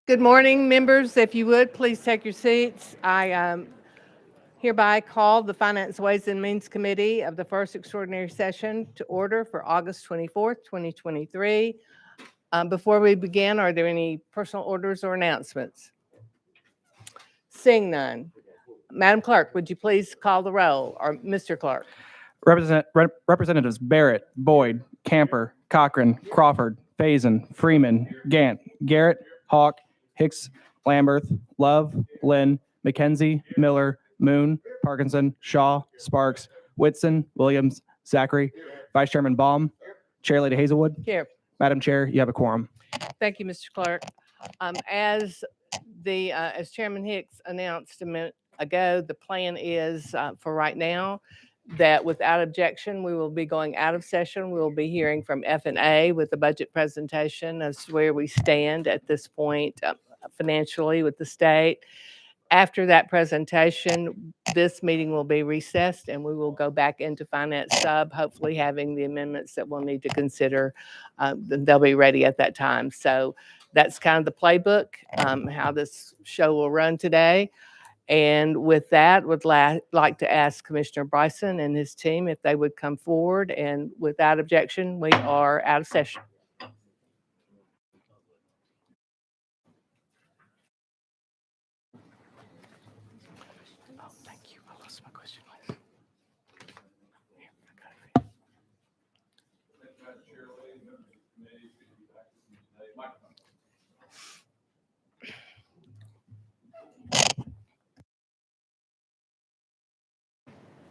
Good morning, members. If you would, please take your seats. I hereby call the Finance, Ways, and Means Committee of the first extraordinary session to order for August 24th, 2023. Before we begin, are there any personal orders or announcements? Seeing none. Madam Clerk, would you please call the roll, or Mr. Clerk? Representatives Barrett, Boyd, Camper, Cochran, Crawford, Faison, Freeman, Gant, Garrett, Hawk, Hicks, Lamberth, Love, Lynn, McKenzie, Miller, Moon, Parkinson, Shaw, Sparks, Whitson, Williams, Zachary, Vice Chairman Baum, Chair Lady Hazelwood. Here. Madam Chair, you have a quorum. Thank you, Mr. Clerk. As Chairman Hicks announced a minute ago, the plan is for right now that without objection, we will be going out of session. We will be hearing from F&A with the budget presentation as to where we stand at this point financially with the state. After that presentation, this meeting will be recessed and we will go back into Finance Sub, hopefully having the amendments that we'll need to consider. They'll be ready at that time. So that's kind of the playbook, how this show will run today. And with that, would like to ask Commissioner Bryson and his team if they would come forward. And without objection, we are out of session. Oh, thank you. I lost my question.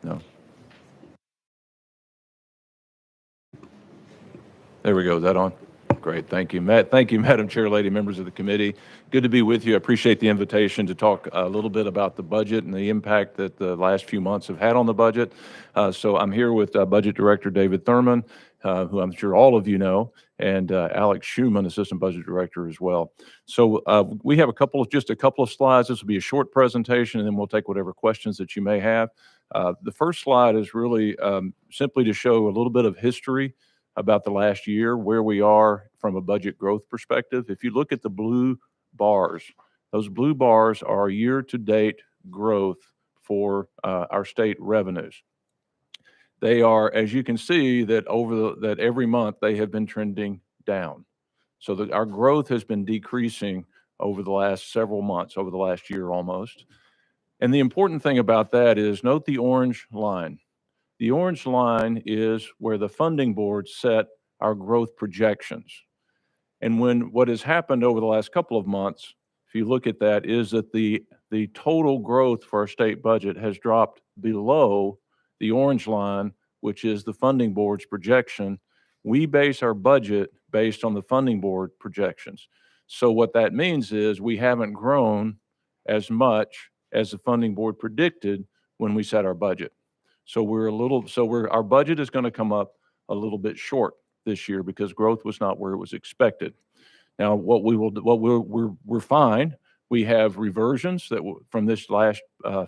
No. There we go. Is that on? Great. Thank you, Matt. Thank you, Madam Chair, lady, members of the committee. Good to be with you. I appreciate the invitation to talk a little bit about the budget and the impact that the last few months have had on the budget. So I'm here with Budget Director David Thurman, who I'm sure all of you know, and Alex Schuman, Assistant Budget Director as well. So we have just a couple of slides. This will be a short presentation, and then we'll take whatever questions that you may have. The first slide is really simply to show a little bit of history about the last year, where we are from a budget growth perspective. If you look at the blue bars, those blue bars are year-to-date growth for our state revenues. They are, as you can see, that every month they have been trending down. So that our growth has been decreasing over the last several months, over the last year almost. And the important thing about that is note the orange line. The orange line is where the funding board set our growth projections. And what has happened over the last couple of months, if you look at that, is that the total growth for our state budget has dropped below the orange line, which is the funding board's projection. We base our budget based on the funding board projections. So what that means is we haven't grown as much as the funding board predicted when we set our budget. So our budget is going to come up a little bit short this year because growth was not where it was expected. Now, we're fine. We have reversions from this last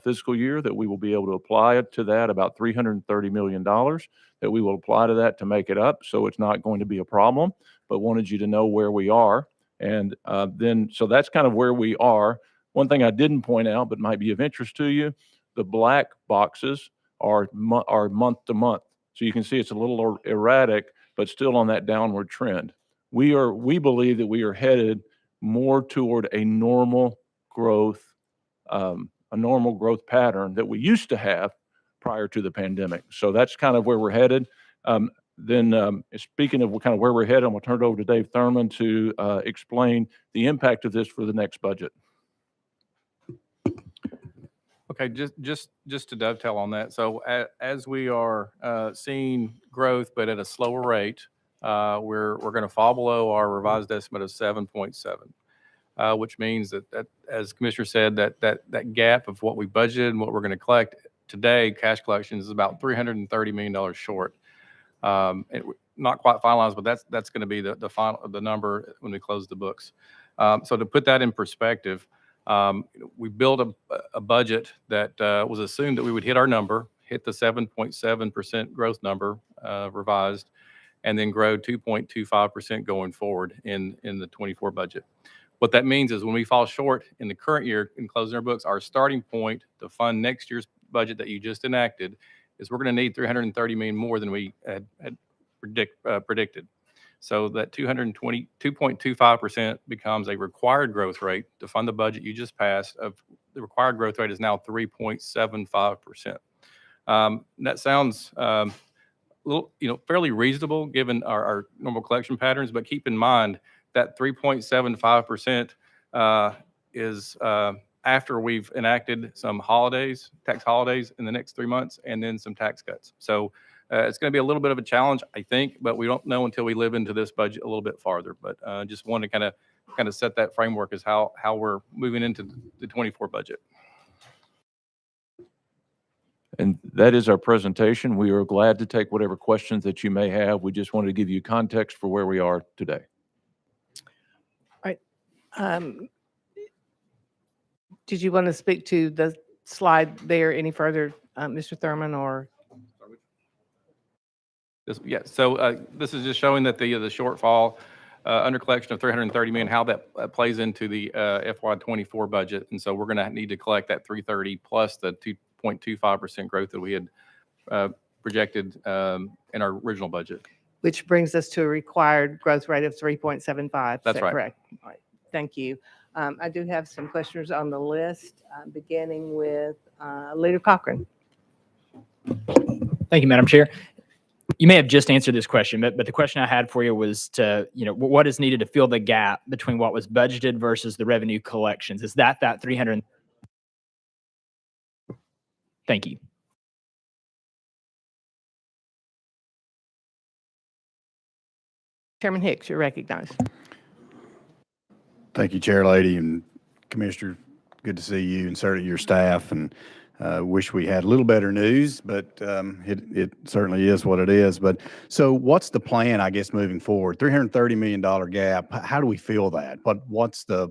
fiscal year that we will be able to apply to that, about $330 million that we will apply to that to make it up. So it's not going to be a problem, but wanted you to know where we are. And so that's kind of where we are. One thing I didn't point out, but might be of interest to you, the black boxes are month to month. So you can see it's a little erratic, but still on that downward trend. We believe that we are headed more toward a normal growth pattern that we used to have prior to the pandemic. So that's kind of where we're headed. Speaking of kind of where we're headed, I'm going to turn it over to Dave Thurman to explain the impact of this for the next budget. Okay, just to dovetail on that. So as we are seeing growth, but at a slower rate, we're going to fall below our revised estimate of 7.7, which means that as Commissioner said, that gap of what we budgeted and what we're going to collect today, cash collections, is about $330 million short. Not quite finalized, but that's going to be the number when we close the books. So to put that in perspective, we built a budget that was assumed that we would hit our number, hit the 7.7% growth number revised, and then grow 2.25% going forward in the 24 budget. What that means is when we fall short in the current year in closing our books, our starting point to fund next year's budget that you just enacted is we're going to need 330 million more than we had predicted. So that 2.25% becomes a required growth rate to fund the budget you just passed. The required growth rate is now 3.75%. That sounds little, fairly reasonable given our normal collection patterns, but keep in mind that 3.75% is after we've enacted some tax holidays in the next 3 months, and then some tax cuts. So it's going to be a little bit of a challenge, I think, but we don't know until we live into this budget a little bit farther. But just want to kind of set that framework as how we're moving into the 24 budget. And that is our presentation. We are glad to take whatever questions that you may have. We just wanted to give you context for where we are today. Did you want to speak to the slide there any further, Mr. Thurman, or? So this is just showing that the shortfall under collection of 330 million, how that plays into the FY24 budget. And so we're going to need to collect that 330 plus the 2.25% growth that we had projected in our original budget. Which brings us to a required growth rate of 3.75. That's Is that right. correct? All right. Thank you. I do have some questions on the list, beginning with Leader Cochran. Thank you, Madam Chair. You may have just answered this question, but the question I had for you was what is needed to fill the gap between what was budgeted versus the revenue collections? Is that 300? Thank you. Chairman Hicks, you're recognized. Thank you, Chair Lady and Commissioner. Good to see you and certainly your staff. And wish we had a little better news, but it certainly is what it is. But so what's the plan, I guess, moving forward? $330 million gap. How do we fill that? What's the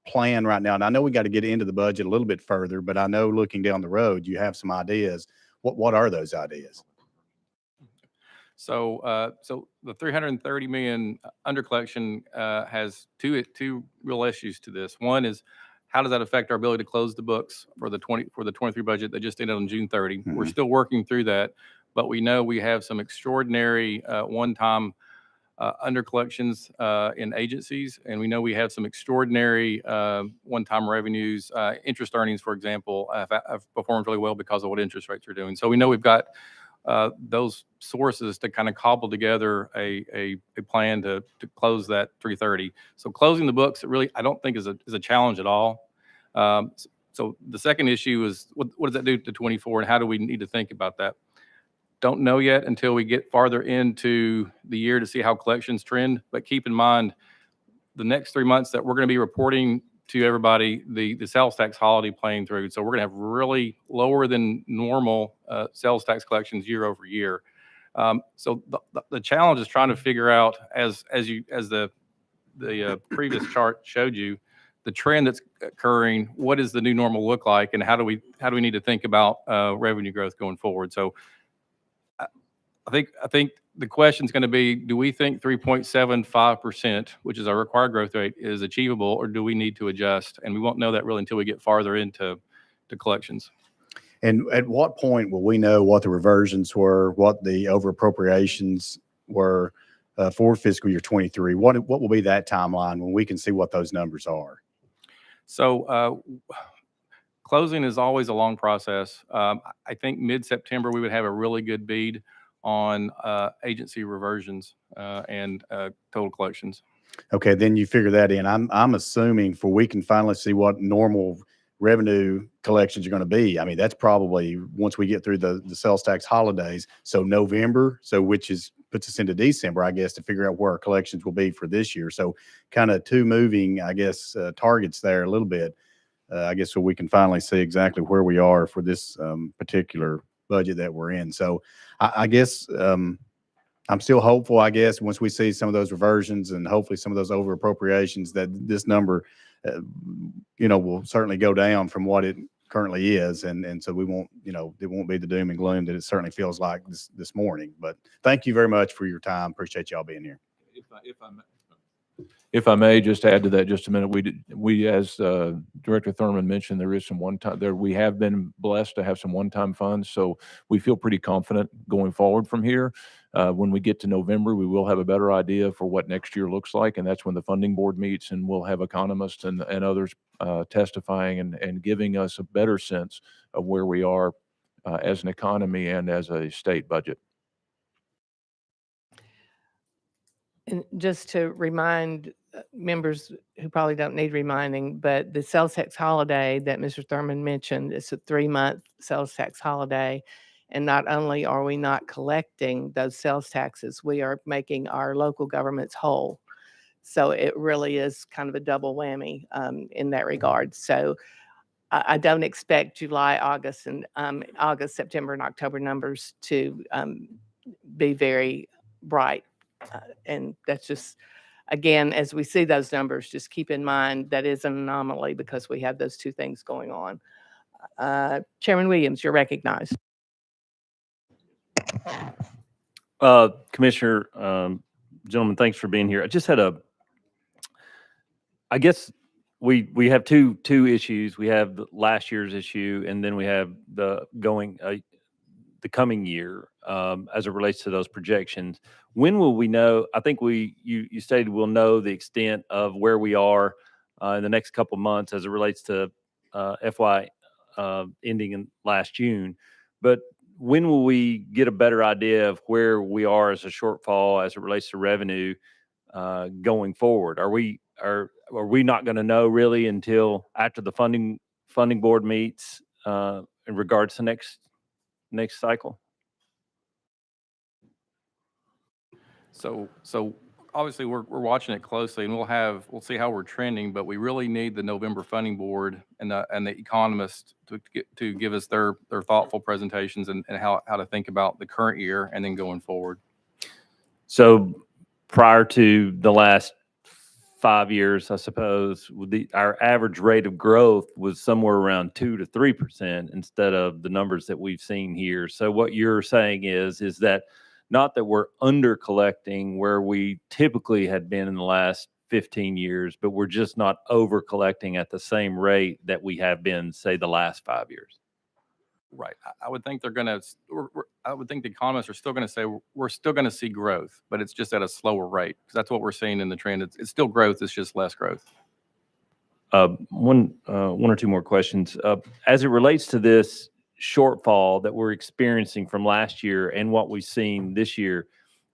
plan right now? And I know we got to get into the budget a little bit further, but I know looking down the road, you have some ideas. What are those ideas? So the 330 million under collection has two real issues to this. One is, how does that affect our ability to close the books for the 23 budget that just ended on June 30? Mm-hmm. We're still working through that, but we know we have some extraordinary one-time under collections in agencies, and we know we have some extraordinary one-time revenues. Interest earnings, for example, have performed really well because of what interest rates are doing. So we know we've got those sources to kind of cobble together a plan to close that 330. So closing the books, really, I don't think is a challenge at all. So the second issue is what does that do to 24, and how do we need to think about that? Don't know yet until we get farther into the year to see how collections trend. But keep in mind, the next 3 months that we're going to be reporting to everybody the sales tax holiday playing through. So we're going to have really lower than normal sales tax collections year over year. So the challenge is trying to figure out, as the previous chart showed you, the trend that's occurring. What does the new normal look like, and how do we need to think about revenue growth going forward? So I think the question is going to be, do we think 3.75%, which is our required growth rate, is achievable, or do we need to adjust? And we won't know that really until we get farther into collections. And at what point will we know what the reversions were, what the over appropriations were for fiscal year 23? What will be that timeline when we can see what those numbers are? So closing is always a long process. I think mid-September we would have a really good bead on agency reversions and total collections. Okay, then you figure that in. I'm assuming we can finally see what normal revenue collections are going to be. I mean, that's probably once we get through the sales tax holidays. So November, which puts us into December, I guess, to figure out where our collections will be for this year. So kind of two moving, I guess, targets there a little bit. I guess so we can finally see exactly where we are for this particular budget that we're in. So I guess I'm still hopeful, I guess, once we see some of those reversions and hopefully some of those over appropriations, that this number, will certainly go down from what it currently is. And so we won't, you know, it won't be the doom and gloom that it certainly feels like this morning. But thank you very much for your time. Appreciate y'all being here. If I may just add to that just a minute, we as Director Thurman mentioned, there is some one-time, we have been blessed to have some one-time funds, so we feel pretty confident going forward from here. When we get to November, we will have a better idea for what next year looks like, and that's when the funding board meets, and we'll have economists and others testifying and giving us a better sense of where we are as an economy and as a state budget. And just to remind members who probably don't need reminding, but the sales tax holiday that Mr. Thurman mentioned, it's a 3-month sales tax holiday. And not only are we not collecting those sales taxes, we are making our local governments whole. So it really is kind of a double whammy in that regard. So I don't expect July, August, and August, September, and October numbers to be very bright. And that's just, again, as we see those numbers, just keep in mind that is an anomaly because we have those two things going on. Chairman Williams, you're recognized. Commissioner, gentlemen, thanks for being here. I just had I guess we have two issues. We have the last year's issue, and then we have the coming year as it relates to those projections. When will we know? I think you stated we'll know the extent of where we are in the next couple of months as it relates to FY ending in last June. But when will we get a better idea of where we are as a shortfall as it relates to revenue going forward? Are we not going to know really until after the funding board meets in regards to next cycle? So obviously we're watching it closely, and we'll see how we're trending, but we really need the November funding board and the economists to give us their thoughtful presentations and how to think about the current year and then going forward. So prior to the last 5 years, I suppose, our average rate of growth was somewhere around 2 to 3% instead of the numbers that we've seen here. So what you're saying is that not that we're under collecting where we typically had been in the last 15 years, but we're just not over collecting at the same rate that we have been, say, the last 5 years. Right. I would think I would think the economists are still going to say we're still going to see growth, but it's just at a slower rate, because that's what we're seeing in the trend. It's still growth. It's just less growth. One or two more questions. As it relates to this shortfall that we're experiencing from last year and what we've seen this year,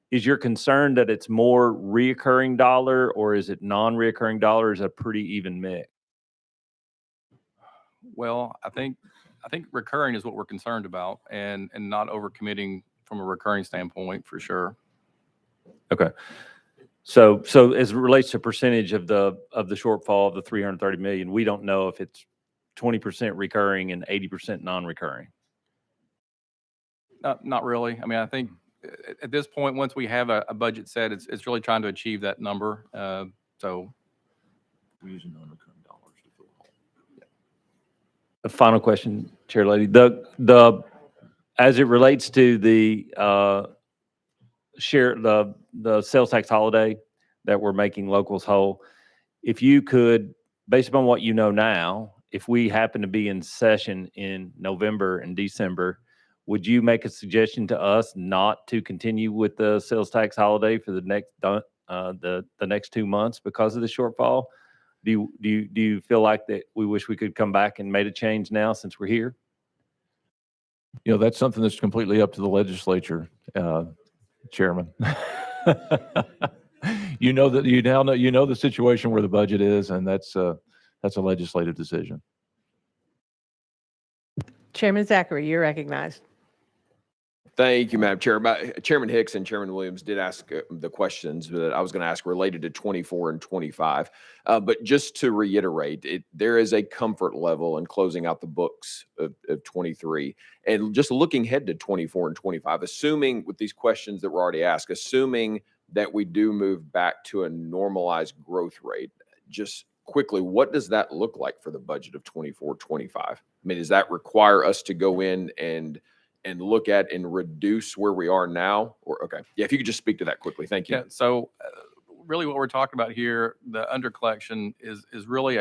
is your concern that it's more reoccurring dollar, or is it non-reoccurring dollar? Is a pretty even mix? Well, I think recurring is what we're concerned about, and not overcommitting from a recurring standpoint for sure. Okay. So as it relates to percentage of the shortfall of the 330 million, we don't know if it's 20% recurring and 80% non-recurring. Not really. I mean, I think at this point, once we have a budget set, it's really trying to achieve that number. So We're using non-recurring dollars to fill the hole. A final question, Chair Lady. As it relates to the the sales tax holiday that we're making locals whole, if you could, based upon what you know now, if we happen to be in session in November and December, would you make a suggestion to us not to continue with the sales tax holiday for the next 2 months because of the shortfall? Do you feel like that we wish we could come back and made a change now since we're here? You know, that's something that's completely up to the legislature, Chairman. You know the situation where the budget is, and that's a legislative decision. Chairman Zachary, you're recognized. Thank you, Madam Chair. Chairman Hicks and Chairman Williams did ask the questions that I was going to ask related to 24 and 25. But just to reiterate, there is a comfort level in closing out the books of 23. And just looking ahead to 24 and 25, assuming with these questions that were already asked, assuming that we do move back to a normalized growth rate, just quickly, what does that look like for the budget of 24, 25? I mean, does that require us to go in and look at and reduce where we are now? Or, okay. Yeah, if you could just speak to that quickly. Thank you. Yeah, so really what we're talking about here, the under collection is really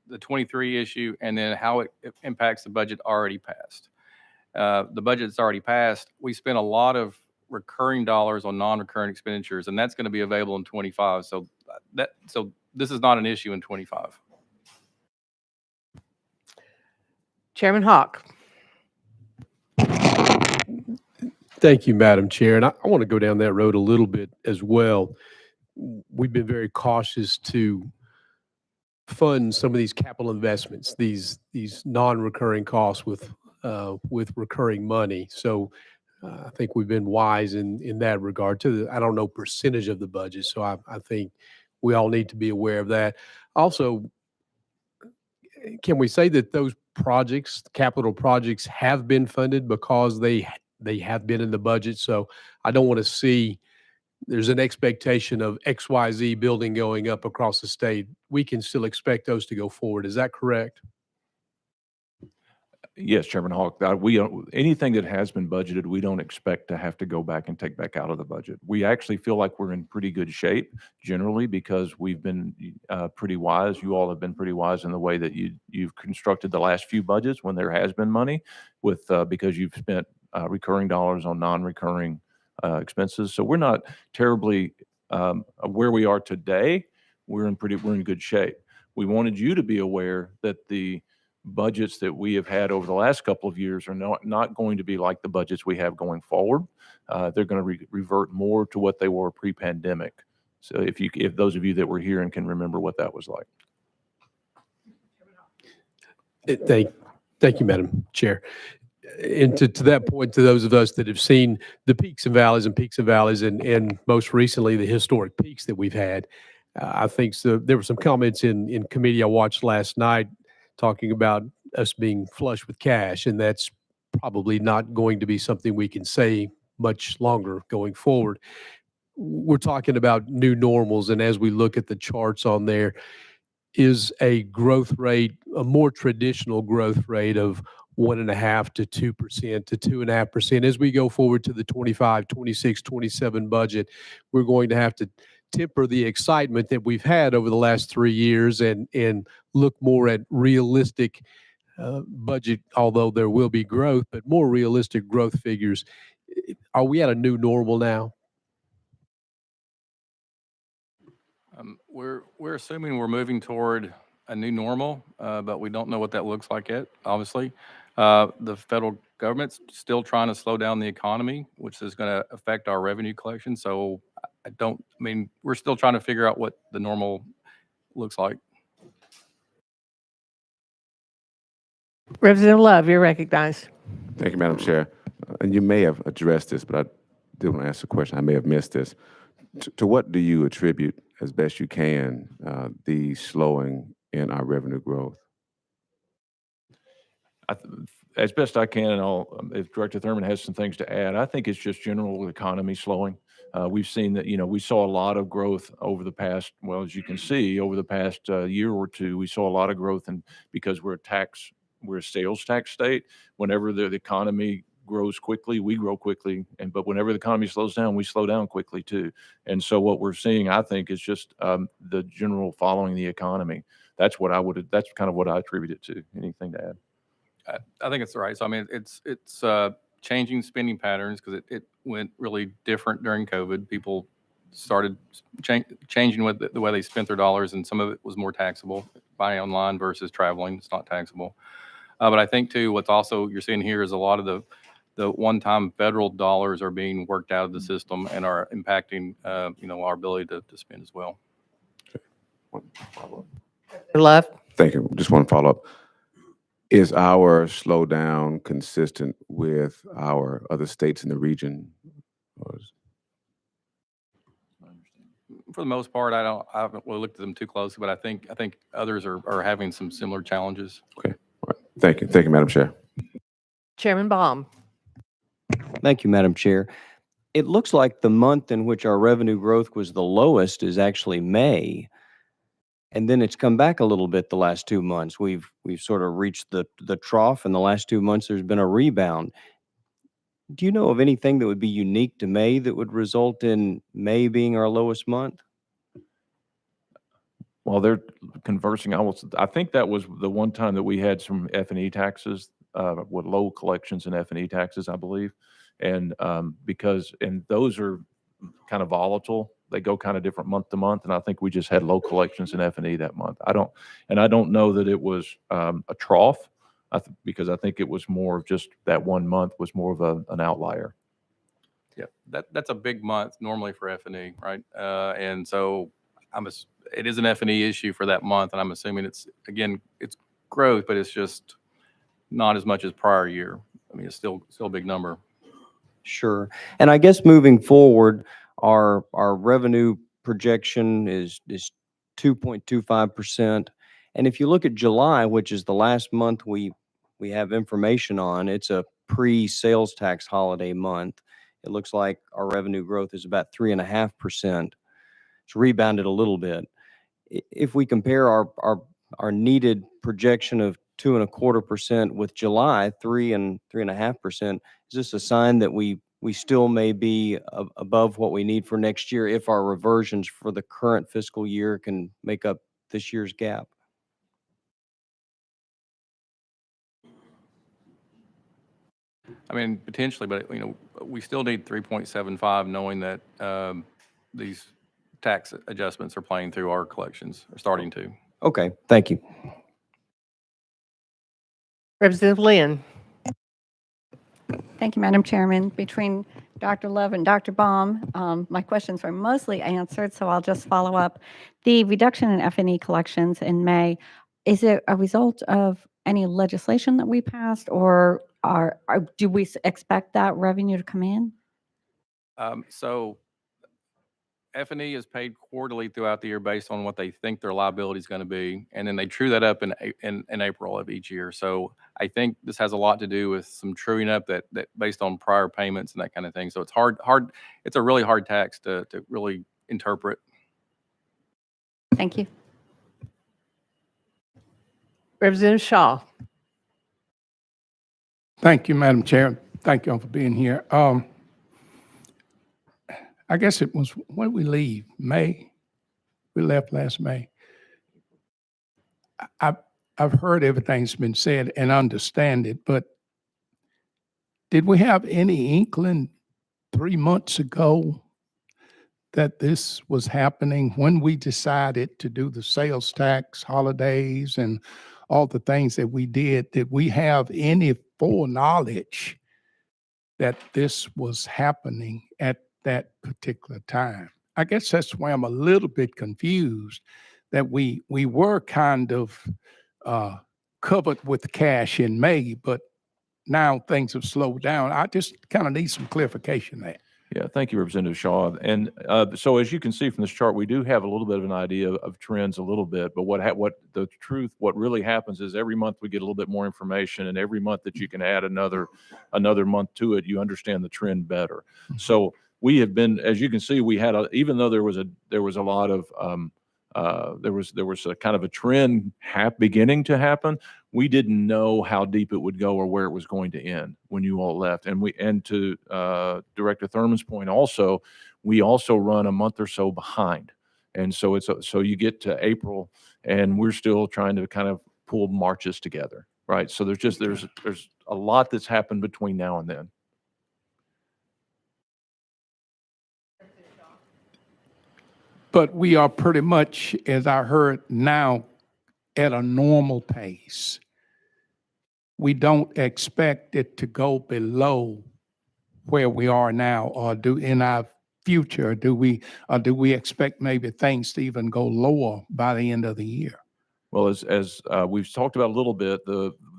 the 23 issue, and then how it impacts the budget already passed. The budget's already passed. We spent a lot of recurring dollars on non-recurring expenditures, and that's going to be available in 25. So this is not an issue in 25. Chairman Hawk. Thank you, Madam Chair. And I want to go down that road a little bit as well. We've been very cautious to fund some of these capital investments, these non-recurring costs with recurring money. So I think we've been wise in that regard to I don't know percentage of the budget. So I think we all need to be aware of that. Also, can we say that those projects, capital projects, have been funded because they have been in the budget? So I don't want to see there's an expectation of XYZ building going up across the state. We can still expect those to go forward. Is that correct? Yes, Chairman Hawk, we don't, anything that has been budgeted, we don't expect to have to go back and take back out of the budget. We actually feel like we're in pretty good shape generally because we've been pretty wise. You all have been pretty wise in the way that you've constructed the last few budgets when there has been money with because you've spent recurring dollars on non-recurring expenses. So we're not terribly where we are today. We're in good shape. We wanted you to be aware that the budgets that we have had over the last couple of years are not going to be like the budgets we have going forward. They're going to revert more to what they were pre-pandemic. So if those of you that were here and can remember what that was like. Thank you, Madam Chair. And to that point, to those of us that have seen the peaks and valleys and most recently the historic peaks that we've had, I think so. There were some comments in committee I watched last night talking about us being flush with cash, and that's probably not going to be something we can say much longer going forward. We're talking about new normals, and as we look at the charts on there, is a growth rate, a more traditional growth rate of 1.5% to 2% to 2.5%. As we go forward to the 25, 26, 27 budget, we're going to have to temper the excitement that we've had over the last 3 years and look more at realistic budget, although there will be growth, but more realistic growth figures. Are we at a new normal now? We're assuming we're moving toward a new normal, but we don't know what that looks like yet, obviously. The federal government's still trying to slow down the economy, which is going to affect our revenue collection. So we're still trying to figure out what the normal looks like. Representative Love, you're recognized. Thank you, Madam Chair. And you may have addressed this, but I did want to ask a question. I may have missed this. To what do you attribute, as best you can, the slowing in our revenue growth? As best I can, and if Director Thurman has some things to add, I think it's just general economy slowing. We've seen that, we saw a lot of growth over the past, well, as you can see, over the past year or two, we saw a lot of growth, and because we're a sales tax state. Whenever the economy grows quickly, we grow quickly, but whenever the economy slows down, we slow down quickly too. And so what we're seeing, I think, is just the general following the economy. That's kind of what I attribute it to. Anything to add? I think it's right. So it's changing spending patterns because it went really different during COVID. People started changing the way they spent their dollars, and some of it was more taxable. Buying online versus traveling, it's not taxable. But I think too, what's also you're seeing here is a lot of the one-time federal dollars are being worked out of the system and are impacting our ability to spend as well. Love. Thank you. Just one follow-up. Is our slowdown consistent with our other states in the region? For the most part, I haven't really looked at them too closely, but I think others are having some similar challenges. Okay. All right. Thank you. Thank you, Madam Chair. Chairman Baum. Thank you, Madam Chair. It looks like the month in which our revenue growth was the lowest is actually May. And then it's come back a little bit the last 2 months. We've sort of reached the trough, and the last 2 months there's been a rebound. Do you know of anything that would be unique to May that would result in May being our lowest month? While they're conversing, I think that was the one time that we had some F&E taxes, with low collections in F&E taxes, I believe. And those are kind of volatile. They go kind of different month to month. And I think we just had low collections in F&E that month. I don't know that it was a trough, because I think it was more of just that one month was more of an outlier. Yeah, that's a big month normally for F&E, right? And so it is an F&E issue for that month, and I'm assuming it's growth, but it's just not as much as prior year. I mean, it's still a big number. Sure. And I guess moving forward, our revenue projection is 2.25%. And if you look at July, which is the last month we have information on, it's a pre-sales tax holiday month. It looks like our revenue growth is about 3.5%. It's rebounded a little bit. If we compare our needed projection of 2.25% with July 3.5%, is this a sign that we still may be above what we need for next year if our reversions for the current fiscal year can make up this year's gap? I mean, potentially, but we still need 3.75, knowing that these tax adjustments are playing through our collections, or starting to. Okay, thank you. Representative Lynn. Thank you, Madam Chairman. Between Dr. Love and Dr. Baum, my questions were mostly answered, so I'll just follow up. The reduction in F&E collections in May, is it a result of any legislation that we passed, or do we expect that revenue to come in? So F&E is paid quarterly throughout the year based on what they think their liability is going to be, and then they true that up in April of each year. So I think this has a lot to do with some truing up that based on prior payments and that kind of thing. So it's hard. It's a really hard tax to really interpret. Thank you. Representative Shaw. Thank you, Madam Chair. Thank you all for being here. I guess it was, when did we leave? May? We left last May. I've heard everything's been said and understand it, but did we have any inkling 3 months ago that this was happening when we decided to do the sales tax holidays and all the things that we did? Did we have any foreknowledge that this was happening at that particular time? I guess that's why I'm a little bit confused, that we were kind of covered with cash in May, but now things have slowed down. I just kind of need some clarification there. Yeah, thank you, Representative Shaw. And so as you can see from this chart, we do have a little bit of an idea of trends a little bit, but what really happens is every month we get a little bit more information, and every month that you can add another month to it, you understand the trend better. So we have been, as you can see, we had even though there was a lot of there was a kind of a trend beginning to happen. We didn't know how deep it would go or where it was going to end when you all left. And to Director Thurman's point also, we also run a month or so behind. And so so you get to April and we're still trying to kind of pull Marches together, right? So there's a lot that's happened between now and then. But we are pretty much, as I heard now, at a normal pace. We don't expect it to go below where we are now, or in our future, do we expect maybe things to even go lower by the end of the year? Well, as we've talked about a little bit,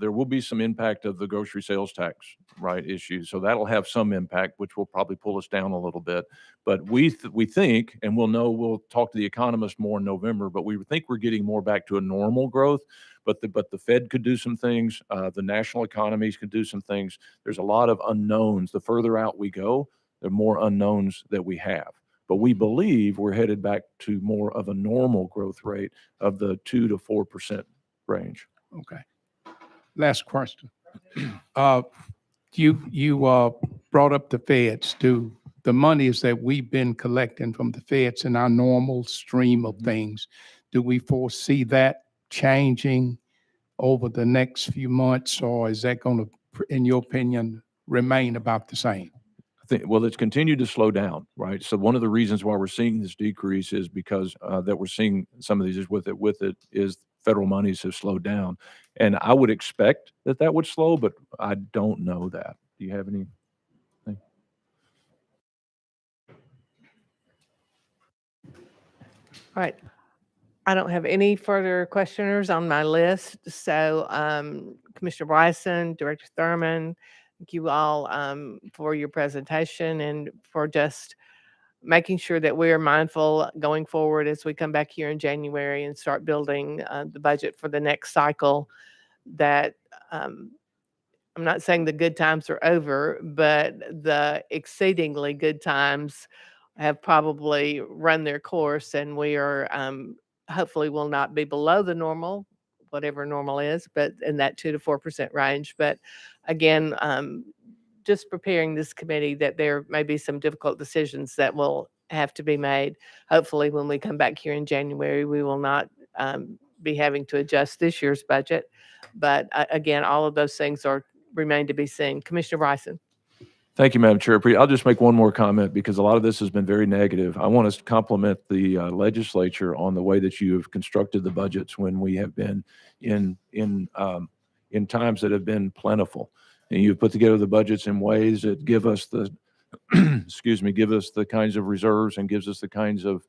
there will be some impact of the grocery sales tax, right, issue. So that'll have some impact, which will probably pull us down a little bit. But we think, and we'll talk to the economist more in November, but we think we're getting more back to a normal growth. But the Fed could do some things. The national economies could do some things. There's a lot of unknowns. The further out we go, the more unknowns that we have. but we believe we're headed back to more of a normal growth rate of the 2 to 4% range. Okay. Last question. You brought up the feds. Do the monies that we've been collecting from the feds in our normal stream of things, do we foresee that changing over the next few months, or is that going to, in your opinion, remain about the same? Well, it's continued to slow down, right? So one of the reasons why we're seeing this decrease is because that we're seeing some of these with it is federal monies have slowed down. And I would expect that would slow, but I don't know that. Do you have any? All right. I don't have any further questioners on my list. So Commissioner Bryson, Director Thurman, thank you all for your presentation and for just making sure that we are mindful going forward as we come back here in January and start building the budget for the next cycle. That I'm not saying the good times are over, but the exceedingly good times have probably run their course, and we are hopefully will not be below the normal, whatever normal is, but in that 2 to 4% range. But again, just preparing this committee that there may be some difficult decisions that will have to be made. Hopefully, when we come back here in January, we will not be having to adjust this year's budget. But again, all of those things remain to be seen. Commissioner Bryson. Thank you, Madam Chair. I'll just make one more comment because a lot of this has been very negative. I want to compliment the legislature on the way that you have constructed the budgets when we have been in times that have been plentiful. And you've put together the budgets in ways that give us the, give us the kinds of reserves and gives us the kinds of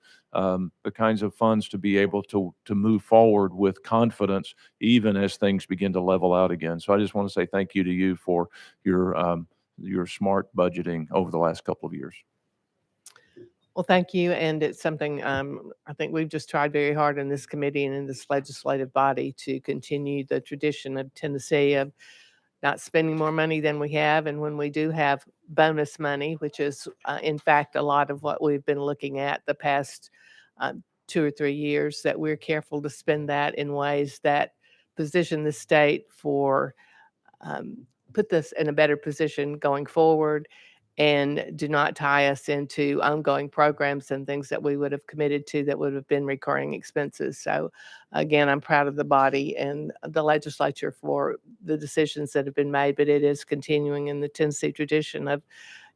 funds to be able to move forward with confidence, even as things begin to level out again. So I just want to say thank you to you for your smart budgeting over the last couple of years. Well, thank you. And it's something I think we've just tried very hard in this committee and in this legislative body to continue the tradition of Tennessee of not spending more money than we have. And when we do have bonus money, which is in fact a lot of what we've been looking at the past 2 or 3 years, that we're careful to spend that in ways that position the state for put this in a better position going forward and do not tie us into ongoing programs and things that we would have committed to that would have been recurring expenses. So again, I'm proud of the body and the legislature for the decisions that have been made, but it is continuing in the Tennessee tradition of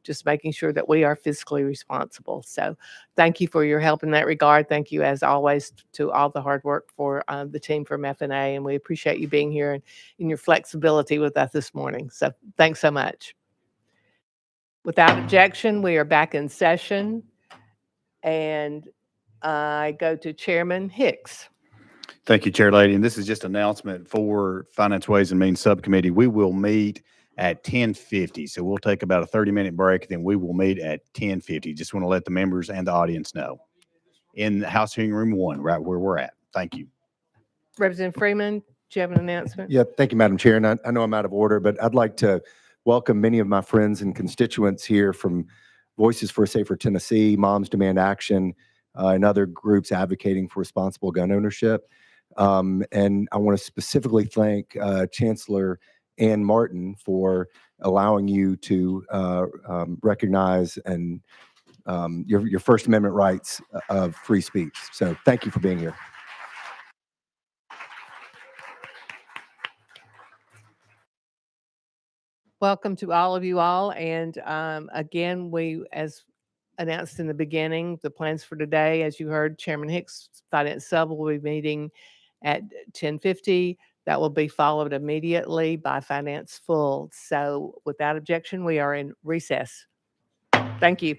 just making sure that we are fiscally responsible. So thank you for your help in that regard. Thank you, as always, to all the hard work for the team from FNA, and we appreciate you being here and your flexibility with us this morning. So thanks so much. Without objection, we are back in session, and I go to Chairman Hicks. Thank you, Chair Lady. And this is just an announcement for Finance, Ways and Means Subcommittee. We will meet at 10:50. So we'll take about a 30-minute break, then we will meet at 10:50. Just want to let the members and the audience know. In House Hearing Room 1, right where we're at. Thank you. Representative Freeman, do you have an announcement? Yep. Thank you, Madam Chair. And I know I'm out of order, but I'd like to welcome many of my friends and constituents here from Voices for a Safer Tennessee, Moms Demand Action, and other groups advocating for responsible gun ownership. And I want to specifically thank Chancellor Ann Martin for allowing you to recognize and your First Amendment rights of free speech. So thank you for being here. Welcome to all of you all. And again, we, as announced in the beginning, the plans for today, as you heard, Chairman Hicks, Finance Sub will be meeting at 10:50. That will be followed immediately by Finance Full. So without objection, we are in recess. Thank you.